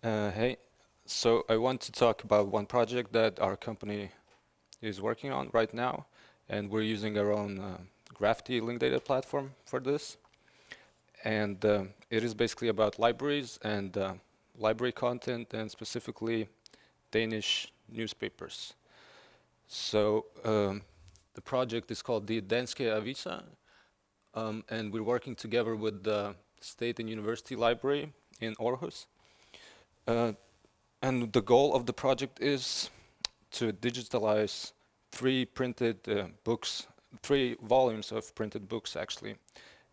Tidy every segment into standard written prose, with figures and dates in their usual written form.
Hey, so I want to talk about one project that our company is working on right now, and we're using our own Graphity link data platform for this. And it is basically about libraries and library content, and specifically Danish newspapers. So the project is called the Danske Avisa, and we're working together with the State and University Library in Aarhus. Uh, and the goal of the project is to digitalize three printed books, 3 volumes of printed books actually.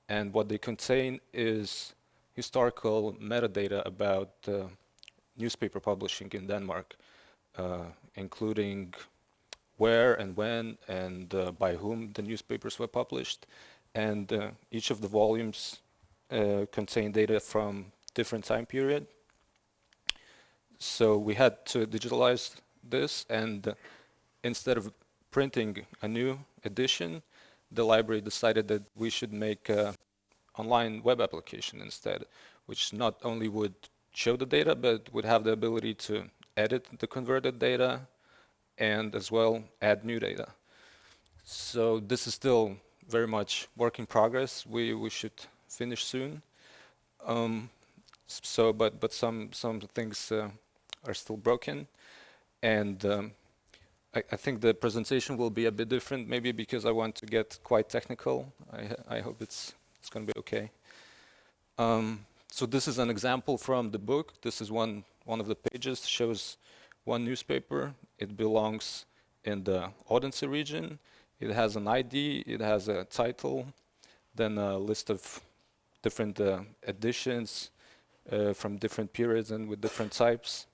And what they contain is historical metadata about newspaper publishing in Denmark, including where and when and by whom the newspapers were published. And each of the volumes contain data from different time period. So we had to digitalize this, and instead of printing a new edition, the library decided that we should make an online web application instead, which not only would show the data, but would have the ability to edit the converted data and as well add new data. So this is still very much work in progress. We should finish soon. Um, but some things are still broken, and I think the presentation will be a bit different, maybe because I want to get quite technical. I hope it's going to be okay. So this is an example from the book. This is one of the pages, shows one newspaper. It belongs in the Odense region. It has an ID, it has a title, then a list of different editions from different periods and with different types.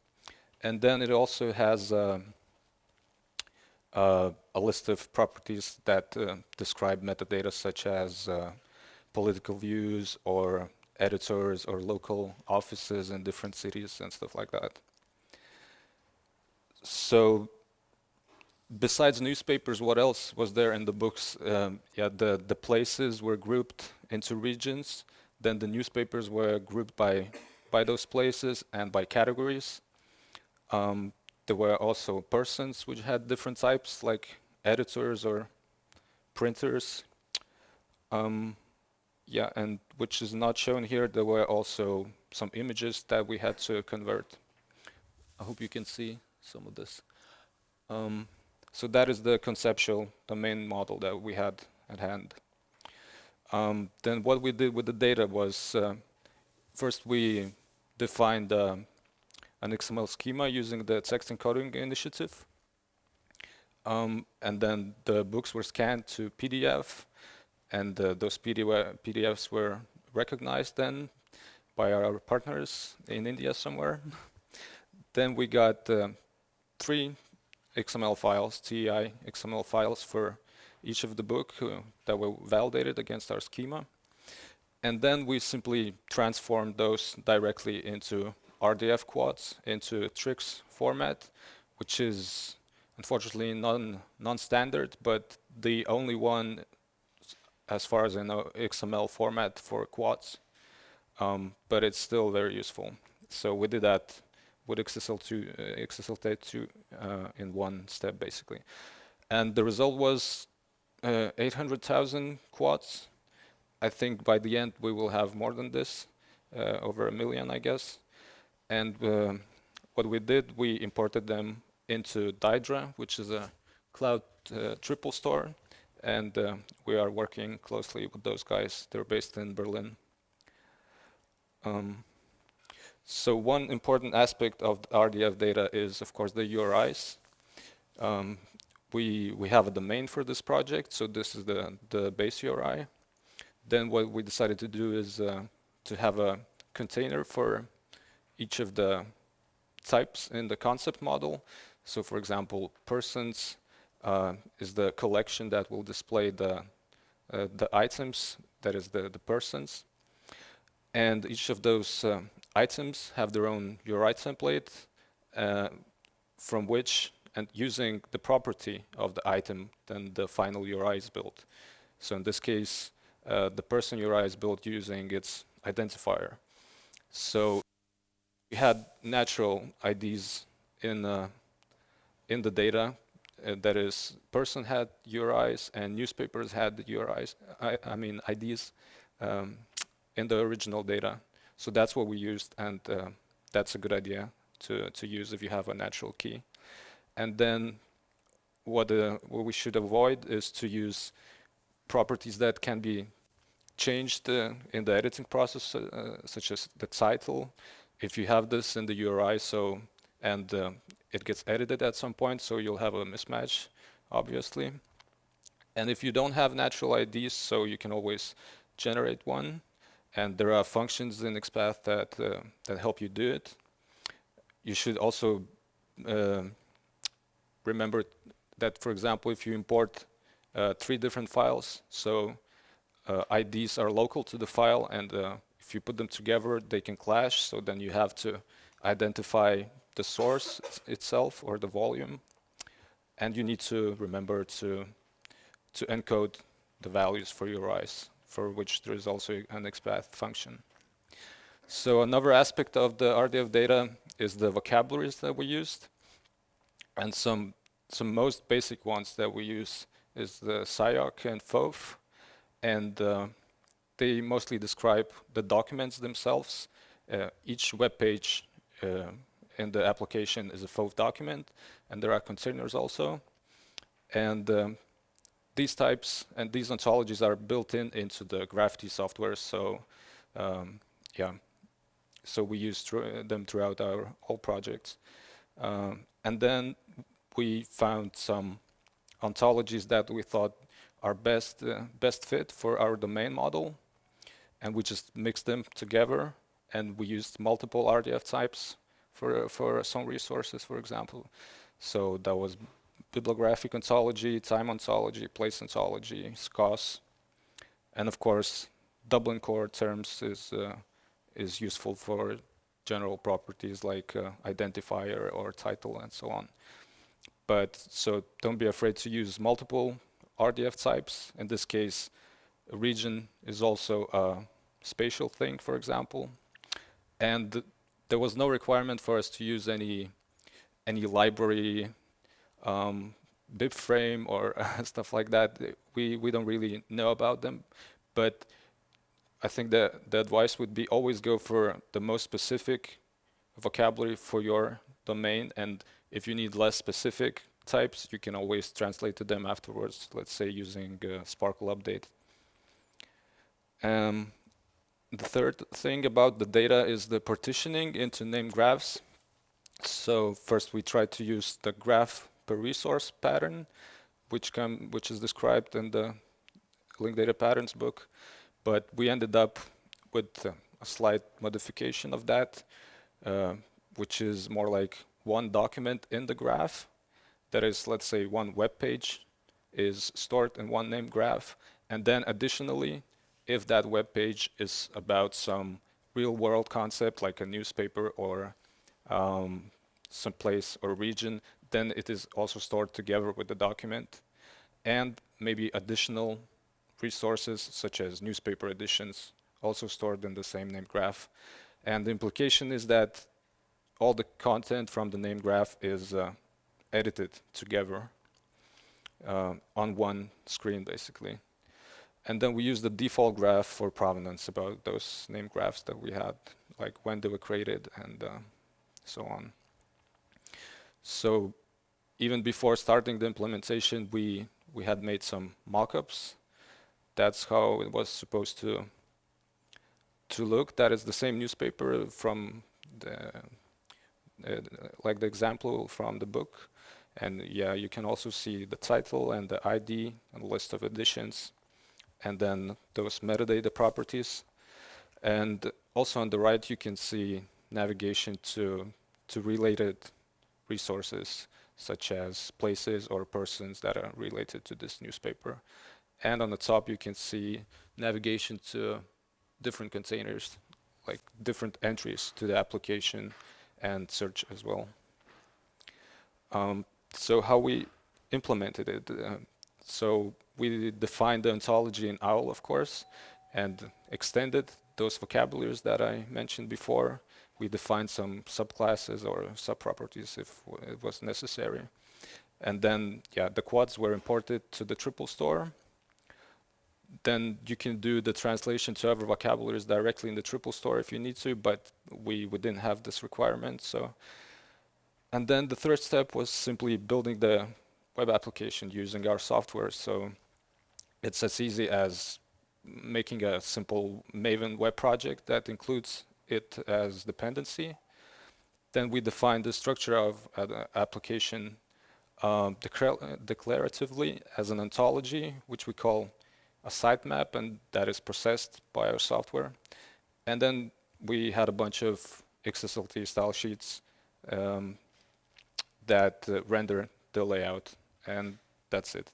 And then it also has a list of properties that describe metadata such as political views or editors or local offices in different cities and stuff like that. So besides newspapers, what else was there in the books? Yeah, the places were grouped into regions. Then the newspapers were grouped by those places and by categories. There were also persons which had different types, like editors or printers. Yeah, and which is not shown here, there were also some images that we had to convert. I hope you can see some of this. So that is the conceptual, the main model that we had at hand. Then what we did with the data was first we defined an XML schema using the text encoding initiative. And then the books were scanned to PDF, and those PDFs were recognized then by our partners in India somewhere. Then we got 3 XML files, TEI XML files for each of the book that were validated against our schema. And then we simply transformed those directly into RDF quads, into TRIX format, which is unfortunately non-standard, but the only one, as far as I know, XML format for quads. But it's still very useful. So we did that with XSLT2 in one step, basically. And the result was 800,000 quads. I think by the end we will have more than this, over 1 million, I guess. And what we did, we imported them into Dydra, which is a cloud triple store, and we are working closely with those guys. They're based in Berlin. So one important aspect of the RDF data is, of course, the URIs. We have a domain for this project, so this is the base URI. Then what we decided to do is to have a container for each of the types in the concept model. So for example, persons is the collection that will display the items, that is the persons. And each of those items have their own URI template from which, and using the property of the item, then the final URI is built. So in this case, the person URI is built using its identifier. So we had natural IDs in the data. That is, person had URIs and newspapers had the URIs. I mean IDs in the original data. So that's what we used, and that's a good idea to use if you have a natural key. And then what we should avoid is to use properties that can be changed in the editing process, such as the title. If you have this in the URI, and it gets edited at some point, so you'll have a mismatch, obviously. And if you don't have natural IDs, so you can always generate one, and there are functions in XPath that help you do it. You should also remember that, for example, if you import 3 different files, so IDs are local to the file, and if you put them together, they can clash, so then you have to identify the source itself or the volume, and you need to remember to encode the values for URIs, for which there is also an XPath function. So another aspect of the RDF data is the vocabularies that we used, and some most basic ones that we use is the SIOC and FOF, and they mostly describe the documents themselves. Each web page in the application is a FOF document, and there are containers also. And these types and these ontologies are built into the Graphity software, so yeah, so we use them throughout our whole projects. And then we found some ontologies that we thought are best fit for our domain model, and we just mixed them together, and we used multiple RDF types for some resources, for example. So that was bibliographic ontology, time ontology, place ontology, SCOS, and of course Dublin core terms is useful for general properties like identifier or title and so on. But so don't be afraid to use multiple RDF types. In this case, a region is also a spatial thing, for example, and there was no requirement for us to use any library, bibframe or stuff like that. We don't really know about them, but I think the advice would be always go for the most specific vocabulary for your domain, and if you need less specific types, you can always translate to them afterwards, let's say using Sparkle Update. The third thing about the data is the partitioning into named graphs. So first we tried to use the graph per resource pattern, which is described in the linked data patterns book, but we ended up with a slight modification of that, which is more like one document in the graph. That is, let's say one web page is stored in one named graph, and then additionally, if that web page is about some real world concept like a newspaper or some place or region, then it is also stored together with the document, and maybe additional resources such as newspaper editions also stored in the same named graph. And the implication is that all the content from the named graph is edited together on one screen, basically. And then we use the default graph for provenance about those named graphs that we had, like when they were created and so on. So even before starting the implementation, we had made some mockups. That's how it was supposed to look. That is the same newspaper from like the example from the book. And yeah, you can also see the title and the ID and list of editions, and then those metadata properties. And also on the right, you can see navigation to related resources, such as places or persons that are related to this newspaper. And on the top, you can see navigation to different containers, like different entries to the application and search as well. So how we implemented it. So we defined the ontology in OWL, of course, and extended those vocabularies that I mentioned before. we defined some subclasses or subproperties if it was necessary. And then, yeah, the quads were imported to the triple store. Then you can do the translation to other vocabularies directly in the triple store if you need to, but we didn't have this requirement. So, and then the third step was simply building the web application using our software. So it's as easy as making a simple Maven web project that includes it as dependency. Then we define the structure of an application declaratively as an ontology, which we call a sitemap, and that is processed by our software. And then we had a bunch of XSLT style sheets that render the layout, and that's it.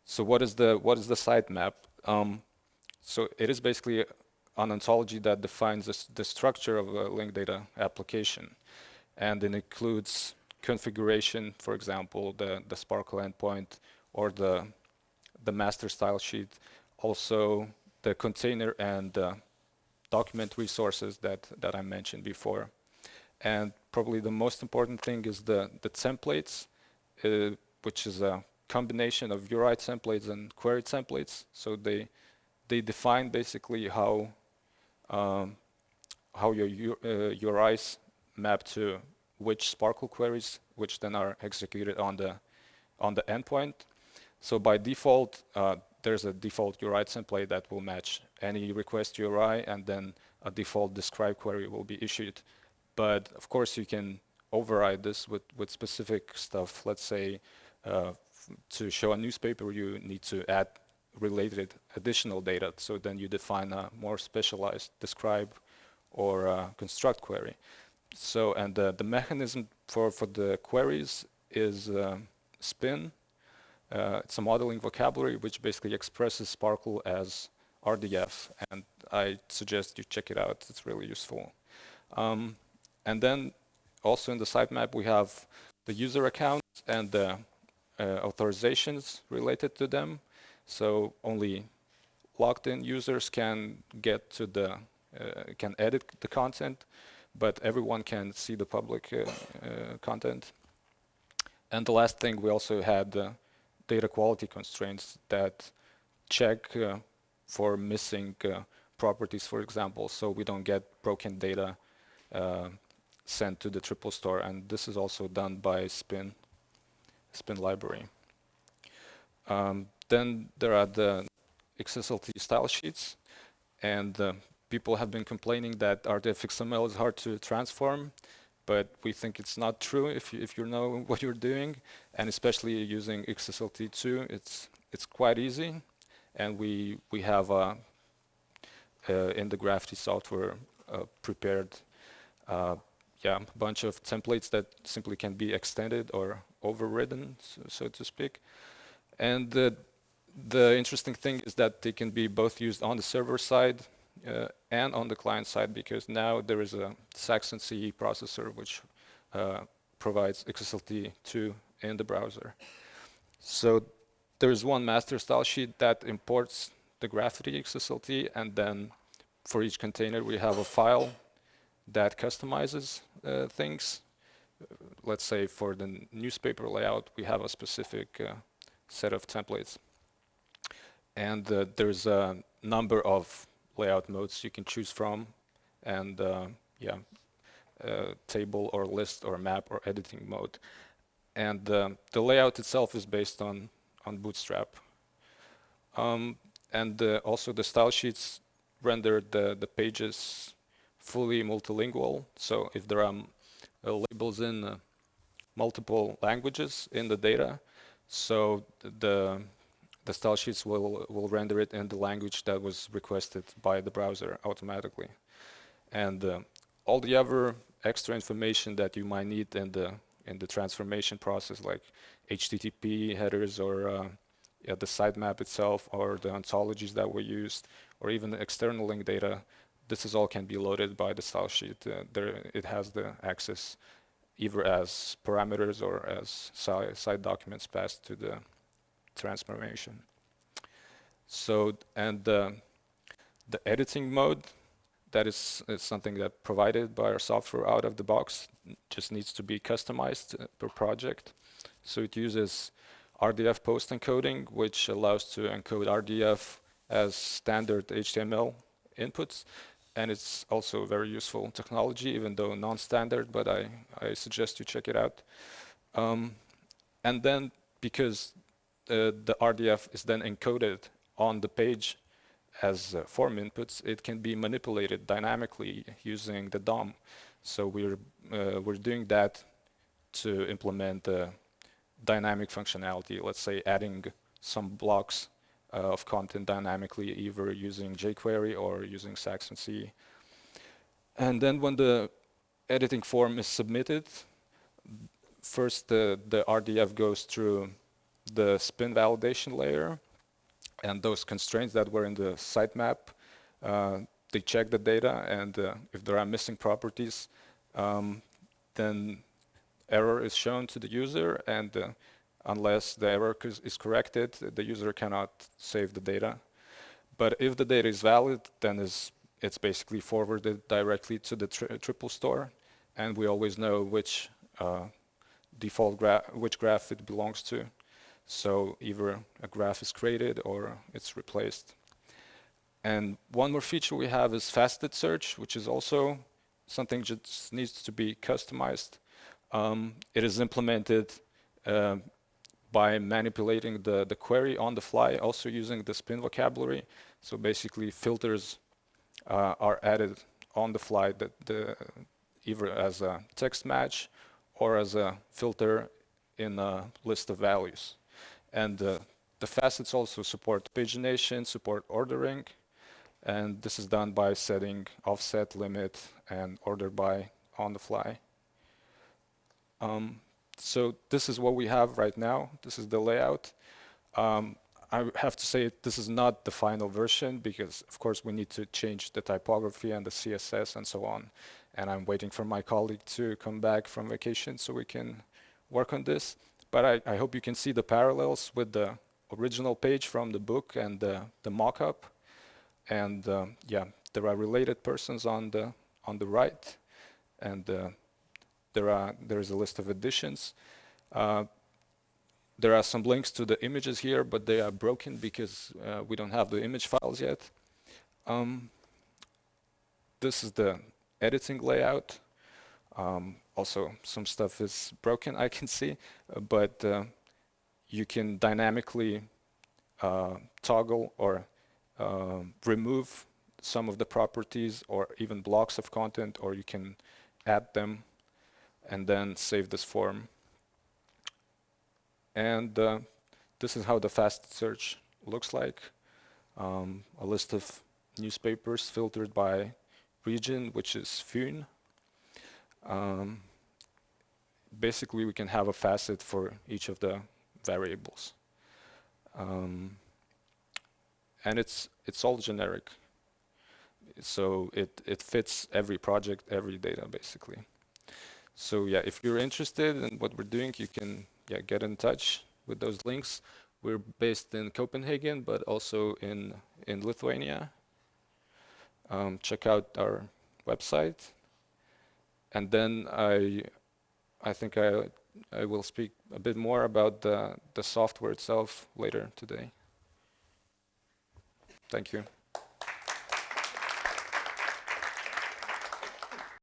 So what is the sitemap? So it is basically an ontology that defines the structure of a linked data application, and it includes configuration, for example, the Sparkle endpoint or the master style sheet, also the container and document resources that I mentioned before. And probably the most important thing is the templates, which is a combination of URI templates and query templates. So they define basically how your URIs map to which Sparkle queries, which then are executed on the endpoint. So by default, there's a default URI template that will match any request URI, and then a default describe query will be issued. But of course, you can override this with specific stuff. Let's say to show a newspaper, you need to add related additional data. So then you define a more specialized describe or construct query. So, and the mechanism for the queries is spin. It's a modeling vocabulary which basically expresses Sparkle as RDF, and I suggest you check it out. It's really useful. And then also in the sitemap we have the user accounts and the authorizations related to them. So only logged in users can get to the can edit the content, but everyone can see the public content. And the last thing, we also had data quality constraints that check for missing properties, for example, so we don't get broken data sent to the triple store. And this is also done by spin library. Then there are the XSLT style sheets, and people have been complaining that RTF-XML is hard to transform, but we think it's not true if you know what you're doing, and especially using XSLT2, it's quite easy, and we have in the Graphity software prepared a bunch of templates that simply can be extended or overridden, so to speak. And the interesting thing is that they can be both used on the server side and on the client side, because now there is a Saxon CE processor which provides XSLT2 in the browser. So there is one master style sheet that imports the Graphity XSLT, and then for each container we have a file that customizes things. Let's say for the newspaper layout we have a specific set of templates. And there's a number of layout modes you can choose from, and table or list or map or editing mode. And the layout itself is based on Bootstrap. And also the style sheets render the pages fully multilingual. So if there are labels in multiple languages in the data, so the style sheets will render it in the language that was requested by the browser automatically. And all the other extra information that you might need in the transformation process, like HTTP headers or the sitemap itself, or the ontologies that were used, or even the external link data, this is all can be loaded by the style sheet. It has the access either as parameters or as side documents passed to the transformation. So, and the editing mode, that is something that provided by our software out of the box, just needs to be customized per project. So it uses RDF post encoding, which allows to encode RDF as standard HTML inputs. And it's also a very useful technology, even though non-standard, but I suggest you check it out. And then because the RDF is then encoded on the page as form inputs, it can be manipulated dynamically using the DOM. So we're doing that to implement dynamic functionality, let's say adding some blocks of content dynamically, either using jQuery or using Saxon-C. And then when the editing form is submitted, first the RDF goes through the spin validation layer, and those constraints that were in the sitemap, they check the data, and if there are missing properties, then error is shown to the user, and unless the error is corrected, the user cannot save the data. But if the data is valid, then it's basically forwarded directly to the triple store, and we always know which default which graph it belongs to. So either a graph is created or it's replaced. And one more feature we have is faceted search, which is also something that needs to be customized. It is implemented by manipulating the query on the fly, also using the spin vocabulary. So basically filters are added on the fly, either as a text match or as a filter in a list of values. And the facets also support pagination, support ordering, and this is done by setting offset, limit, and order by on the fly. So this is what we have right now. This is the layout. I have to say this is not the final version because, of course, we need to change the typography and the CSS and so on. And I'm waiting for my colleague to come back from vacation so we can work on this. But I hope you can see the parallels with the original page from the book and the mock-up. And yeah, there are related persons on the right, and there is a list of additions. There are some links to the images here, but they are broken because we don't have the image files yet. This is the editing layout. Also, some stuff is broken, I can see, but you can dynamically toggle or remove some of the properties or even blocks of content, or you can add them and then save this form. And this is how the fast search looks like. A list of newspapers filtered by region, which is Fyn. Basically, we can have a facet for each of the variables. And it's all generic. So it fits every project, every data, basically. So yeah, if you're interested in what we're doing, you can get in touch with those links. We're based in Copenhagen, but also in Lithuania. Check out our website. And then I think I will speak a bit more about the software itself later today. Thank you.